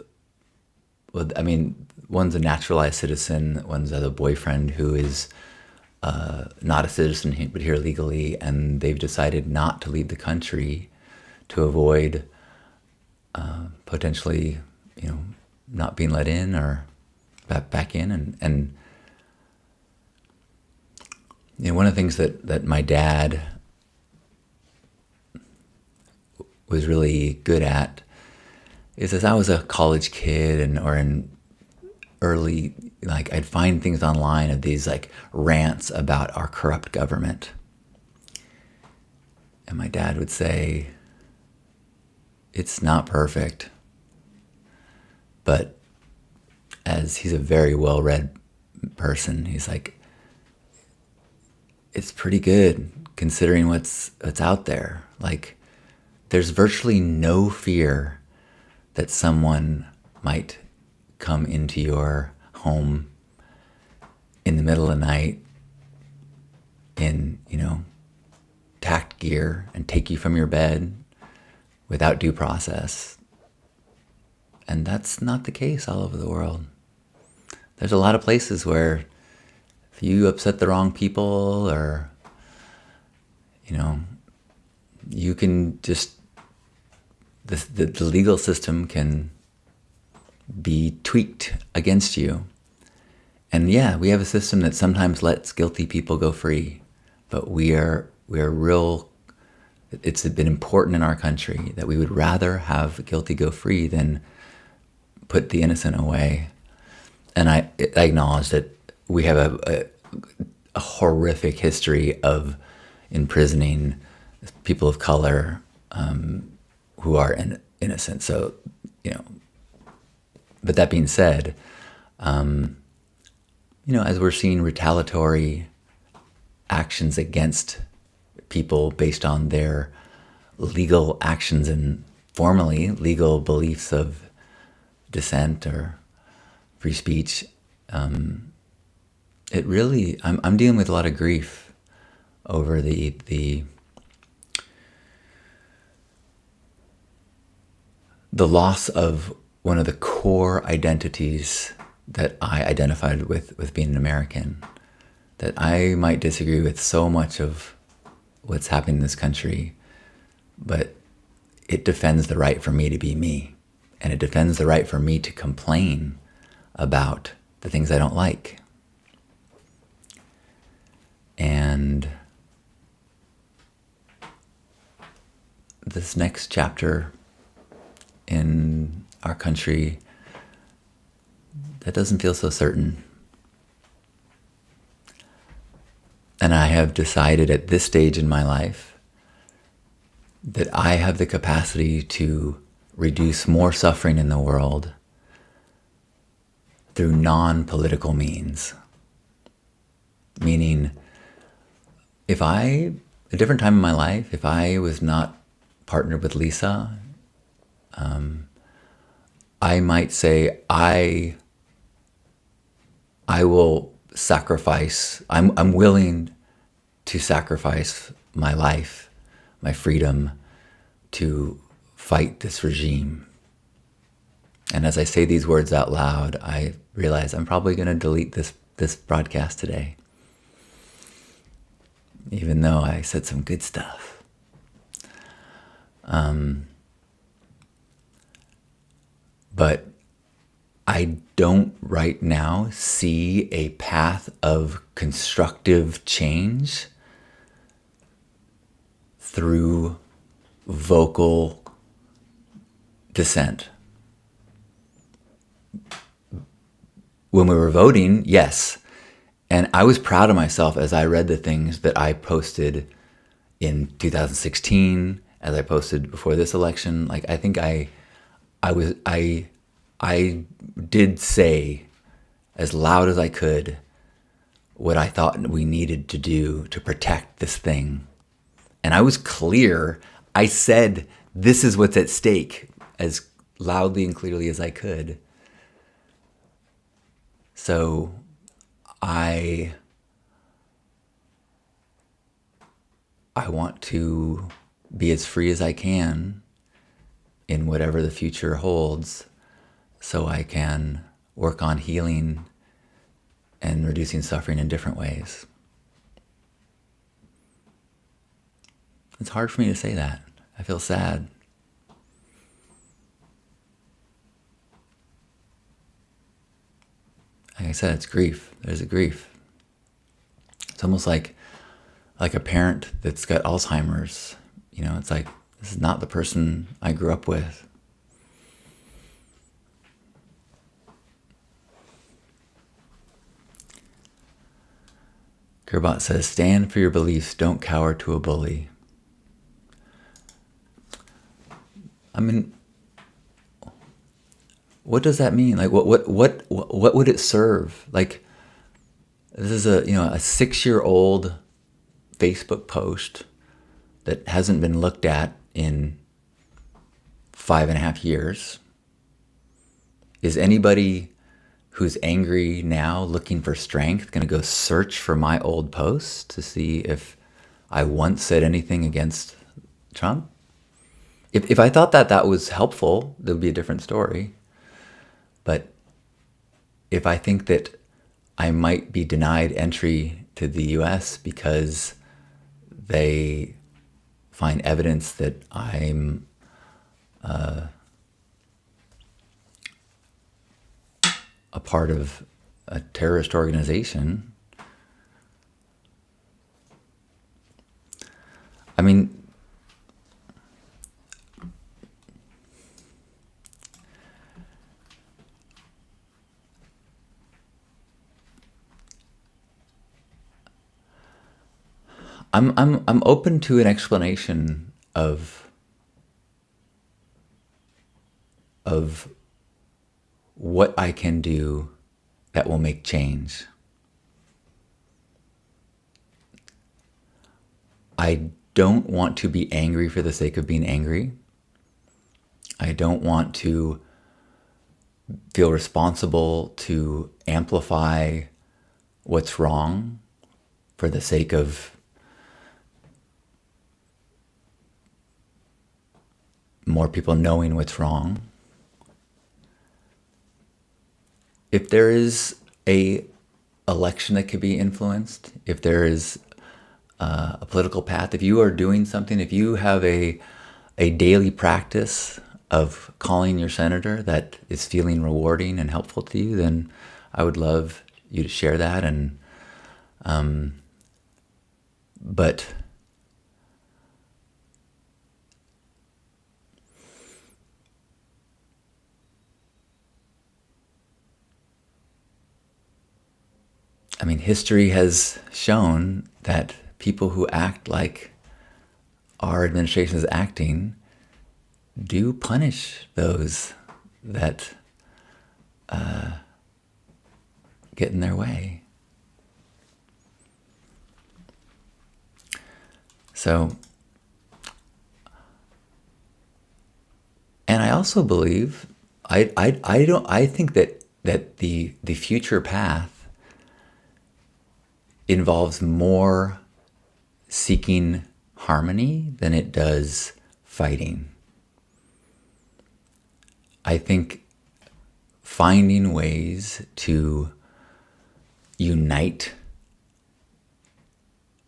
well, I mean, one's a naturalized citizen, one's a boyfriend who is not a citizen but here legally, and they've decided not to leave the country to avoid potentially, not being let in or back in. And one of the things that my dad was really good at is, as I was a college kid or in early, like, I'd find things online of these like rants about our corrupt government. And my dad would say, it's not perfect, but as he's a very well-read person, he's like, it's pretty good considering what's out there. Like, there's virtually no fear that someone might come into your home in the middle of the night in, tacked gear and take you from your bed without due process. And that's not the case all over the world. There's a lot of places where if you upset the wrong people, or, you can just, the legal system can be tweaked against you. And yeah, we have a system that sometimes lets guilty people go free, but we are real. It's been important in our country that we would rather have guilty go free than put the innocent away. And I acknowledge that we have a horrific history of imprisoning people of color who are innocent. So, but that being said, as we're seeing retaliatory actions against people based on their legal actions and formally legal beliefs of dissent or free speech, it really, I'm dealing with a lot of grief over the loss of one of the core identities that I identified with being an American. That I might disagree with so much of what's happening in this country, but it defends the right for me to be me. And it defends the right for me to complain about the things I don't like. And this next chapter in our country, that doesn't feel so certain. And I have decided at this stage in my life that I have the capacity to reduce more suffering in the world through non-political means. Meaning, a different time in my life, if I was not partnered with Lisa, I might say, I will sacrifice, I'm willing to sacrifice my life, my freedom, to fight this regime. And as I say these words out loud, I realize I'm probably going to delete this broadcast today, even though I said some good stuff. But I don't right now see a path of constructive change through vocal dissent. When we were voting, yes. And I was proud of myself as I read the things that I posted in 2016, as I posted before this election. Like, I think I did say as loud as I could what I thought we needed to do to protect this thing. And I was clear. I said, this is what's at stake, as loudly and clearly as I could. So I want to be as free as I can in whatever the future holds, so I can work on healing and reducing suffering in different ways. It's hard for me to say that. I feel sad. like I said, it's grief. There's a grief. It's almost like a parent that's got Alzheimer's. It's like, this is not the person I grew up with. Gerbot says, stand for your beliefs, don't cower to a bully. I mean, what does that mean? Like, what would it serve? Like, this is a 6-year-old Facebook post that hasn't been looked at in 5.5 years. Is anybody who's angry now looking for strength going to go search for my old posts to see if I once said anything against Trump? If I thought that was helpful, there would be a different story. But if I think that I might be denied entry to the US because they find evidence that I'm a part of a terrorist organization, I mean, I'm open to an explanation of what I can do that will make change. I don't want to be angry for the sake of being angry. I don't want to feel responsible to amplify what's wrong for the sake of more people knowing what's wrong. If there is a election that could be influenced, if there is a political path, if you are doing something, if you have a daily practice of calling your senator that is feeling rewarding and helpful to you, then I would love you to share that. And but I mean, history has shown that people who act like our administration is acting do punish those that get in their way. So, and I also believe, I think that the future path involves more seeking harmony than it does fighting. I think finding ways to unite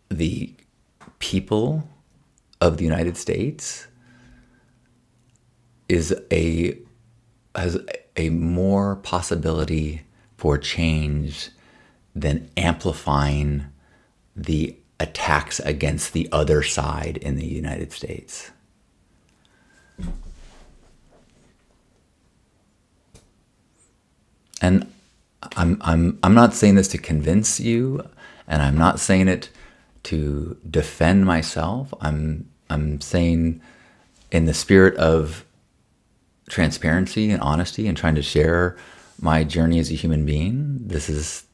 the people of the United States has a more possibility for change than amplifying the attacks against the other side in the United States. And I'm not saying this to convince you, and I'm not saying it to defend myself. I'm saying, in the spirit of transparency and honesty and trying to share my journey as a human being, this is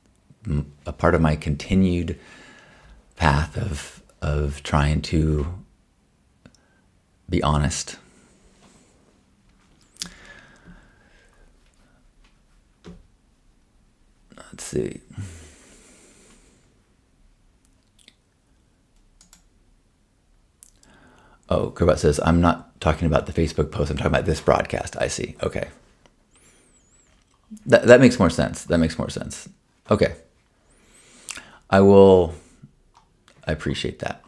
a part of my continued path of trying to be honest. Let's see. Oh, Kurbot says, I'm not talking about the Facebook post, I'm talking about this broadcast. I see. Okay. That makes more sense. That makes more sense. Okay. I appreciate that.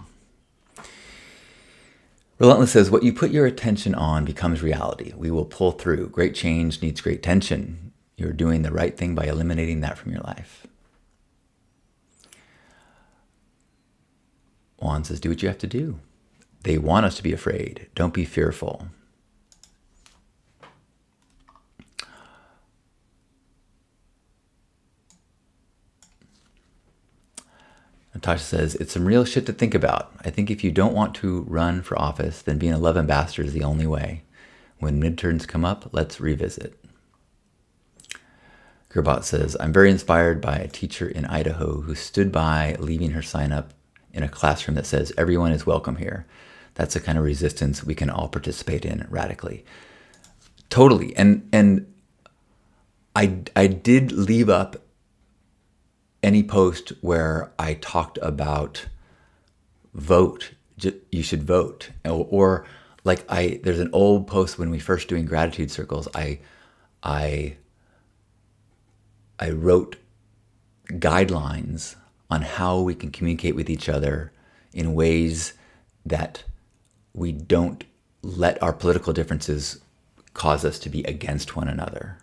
Relentless says, what you put your attention on becomes reality. We will pull through. Great change needs great tension. You're doing the right thing by eliminating that from your life. Juan says, do what you have to do. They want us to be afraid. Don't be fearful. Natasha says, it's some real shit to think about. I think if you don't want to run for office, then being a love ambassador is the only way. When midterms come up, let's revisit. Gerbot says, I'm very inspired by a teacher in Idaho who stood by leaving her sign up in a classroom that says, everyone is welcome here. That's the kind of resistance we can all participate in radically. Totally. And I did leave up any post where I talked about vote, you should vote. Or like there's an old post when we first doing gratitude circles, I wrote guidelines on how we can communicate with each other in ways that we don't let our political differences cause us to be against one another.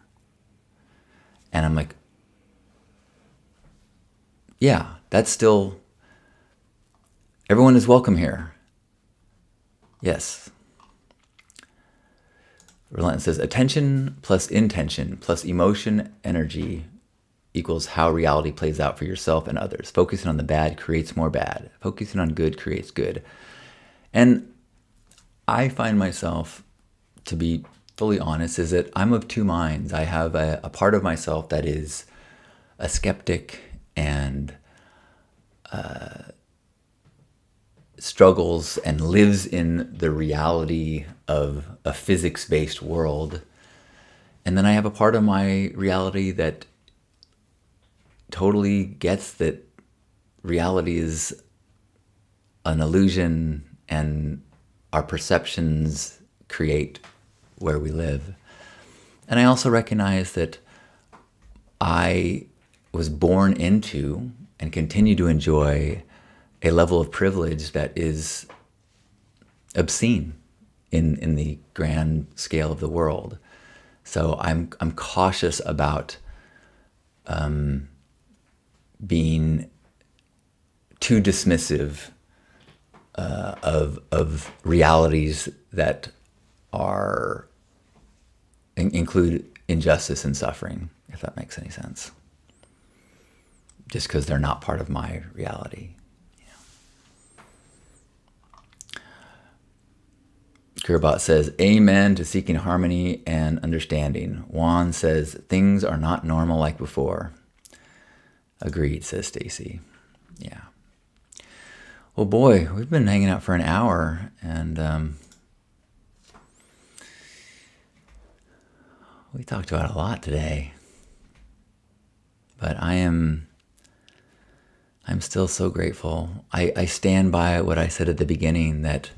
And I'm like, yeah, that's still, everyone is welcome here. Yes. Relentless says, attention plus intention plus emotion energy equals how reality plays out for yourself and others. Focusing on the bad creates more bad. Focusing on good creates good. And I find myself, to be fully honest, is that I'm of two minds. I have a part of myself that is a skeptic and struggles and lives in the reality of a physics-based world. And then I have a part of my reality that totally gets that reality is an illusion and our perceptions create where we live. And I also recognize that I was born into and continue to enjoy a level of privilege that is obscene in the grand scale of the world. So I'm cautious about being too dismissive of realities that are include injustice and suffering, if that makes any sense. Just because they're not part of my reality. Kiribati says, amen to seeking harmony and understanding. Juan says, things are not normal like before. Agreed, says Stacy. Yeah. Well, boy, we've been hanging out for an hour, and we talked about a lot today. But I'm still so grateful. I stand by what I said at the beginning, that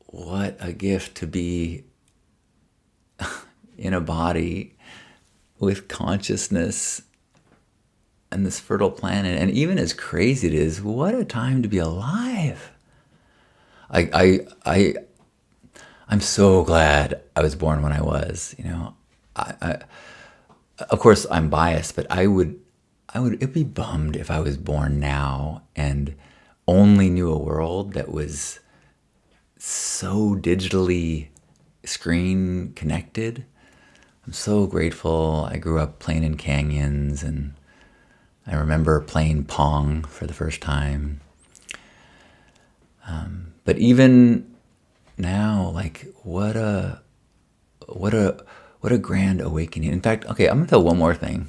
what a gift to be in a body with consciousness and this fertile planet. And even as crazy it is, what a time to be alive. I'm so glad I was born when I was. You know, I of course I'm biased, but it'd be bummed if I was born now and only knew a world that was so digitally screen connected. I'm so grateful. I grew up playing in canyons, and I remember playing Pong for the first time. But even now, like, what a grand awakening. In fact, okay, I'm gonna tell one more thing.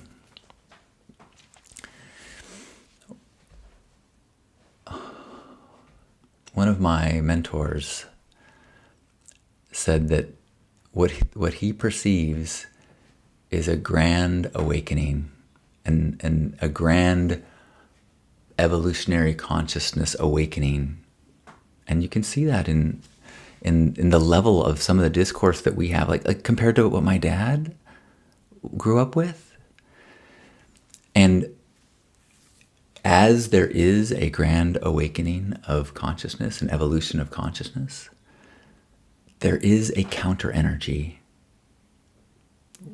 One of my mentors said that what he perceives is a grand awakening and a grand evolutionary consciousness awakening. And you can see that in the level of some of the discourse that we have, like compared to what my dad grew up with. And as there is a grand awakening of consciousness and evolution of consciousness, there is a counter energy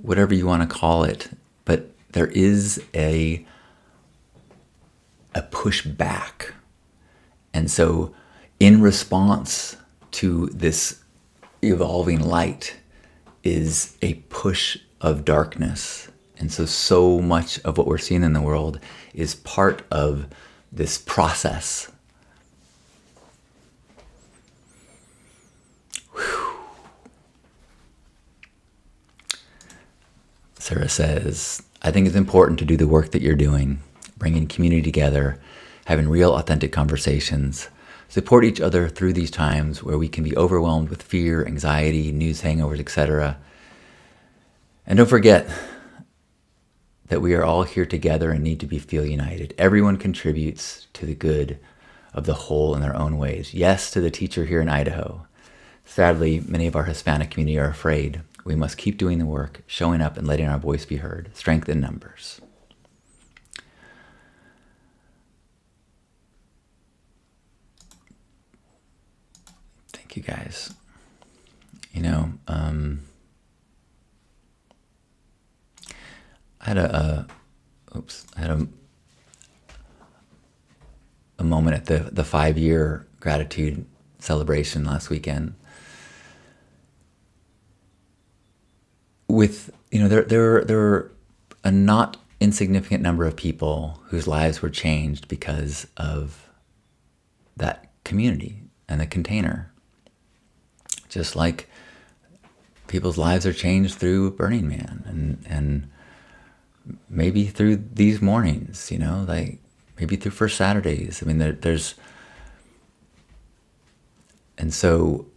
whatever you want to call it, but there is a push back. And so in response to this evolving light is a push of darkness. And so much of what we're seeing in the world is part of this process. Whew. Sarah says, I think it's important to do the work that you're doing, bringing community together, having real authentic conversations, support each other through these times where we can be overwhelmed with fear, anxiety, news hangovers, etc. And don't forget that we are all here together and need to feel united. Everyone contributes to the good of the whole in their own ways. Yes, to the teacher here in Idaho. Sadly, many of our Hispanic community are afraid. We must keep doing the work, showing up and letting our voice be heard. Strength in numbers. Thank you, guys. You know, I had a moment at the 5-year gratitude celebration last weekend. With, you know, there were a not insignificant number of people whose lives were changed because of that community and the container. Just like people's lives are changed through Burning Man and maybe through these mornings, you know, like maybe through First Saturdays. I mean, there's, and so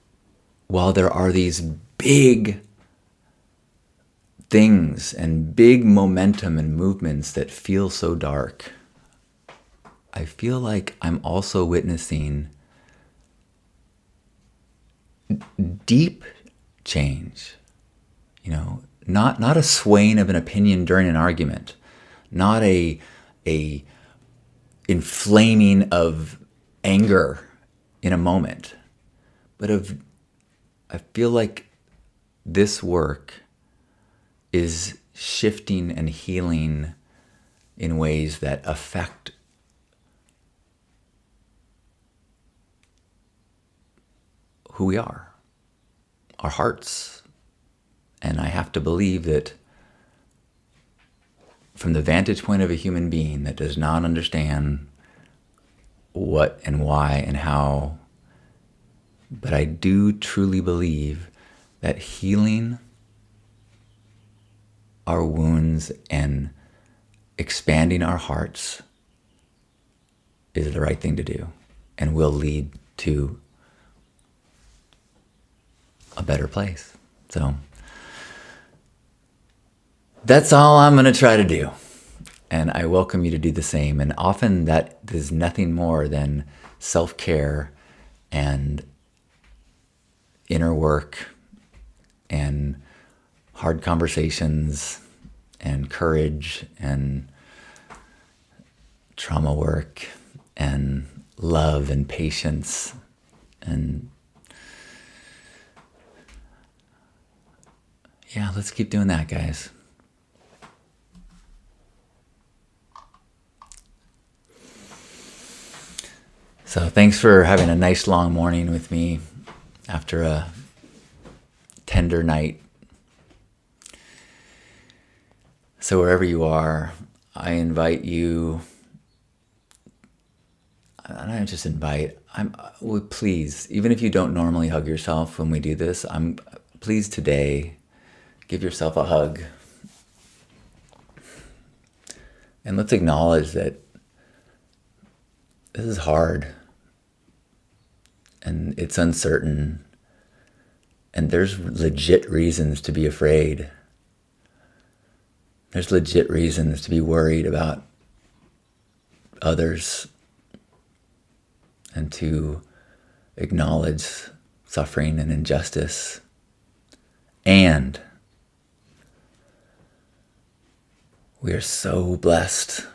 while there are these big things and big momentum and movements that feel so dark, I feel like I'm also witnessing deep change, you know, not a swaying of an opinion during an argument, not a inflaming of anger in a moment, but I feel like this work is shifting and healing in ways that affect who we are, our hearts. And I have to believe that from the vantage point of a human being that does not understand what and why and how, but I do truly believe that healing our wounds and expanding our hearts is the right thing to do and will lead to a better place. So that's all I'm going to try to do. And I welcome you to do the same. And often that is nothing more than self-care and inner work and hard conversations and courage and trauma work and love and patience and yeah, let's keep doing that, guys. So thanks for having a nice long morning with me after a tender night. So wherever you are, I invite you, and I just invite, please, even if you don't normally hug yourself when we do this, please today, give yourself a hug. And let's acknowledge that this is hard. And it's uncertain. And there's legit reasons to be afraid. There's legit reasons to be worried about others and to acknowledge suffering and injustice. And we are so blessed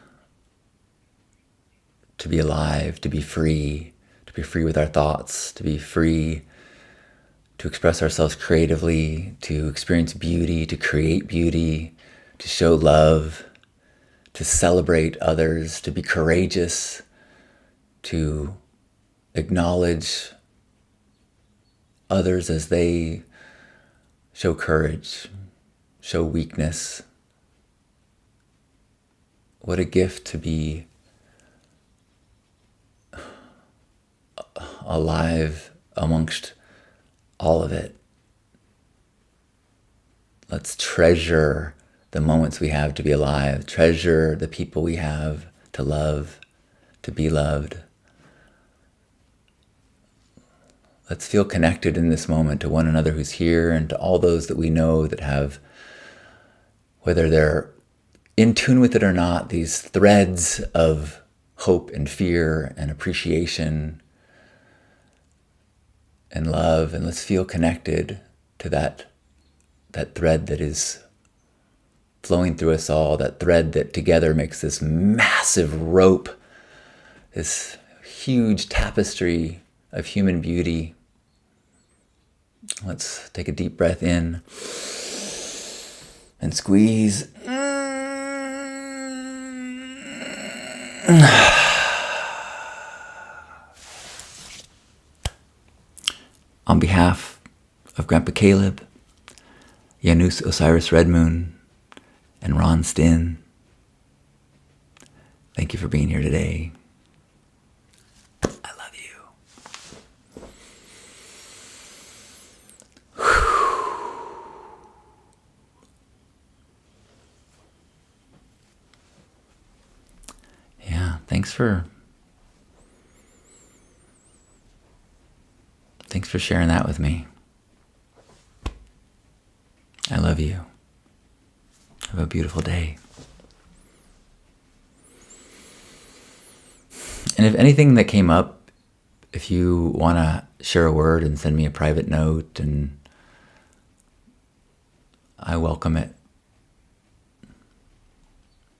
to be alive, to be free with our thoughts, to be free to express ourselves creatively, to experience beauty, to create beauty, to show love, to celebrate others, to be courageous, to acknowledge others as they show courage, show weakness. What a gift to be alive amongst all of it. Let's treasure the moments we have to be alive, treasure the people we have to love, to be loved. Let's feel connected in this moment to one another who's here and to all those that we know that have, whether they're in tune with it or not, these threads of hope and fear and appreciation and love. And let's feel connected to that thread that is flowing through us all, that thread that together makes this massive rope, this huge tapestry of human beauty. Let's take a deep breath in and squeeze. On behalf of Grandpa Caleb, Janus Osiris Redmoon, and Ron Stin, thank you for being here today. I love you. Yeah, thanks for sharing that with me. I love you. Have a beautiful day. And if anything that came up, if you want to share a word and send me a private note, and I welcome it.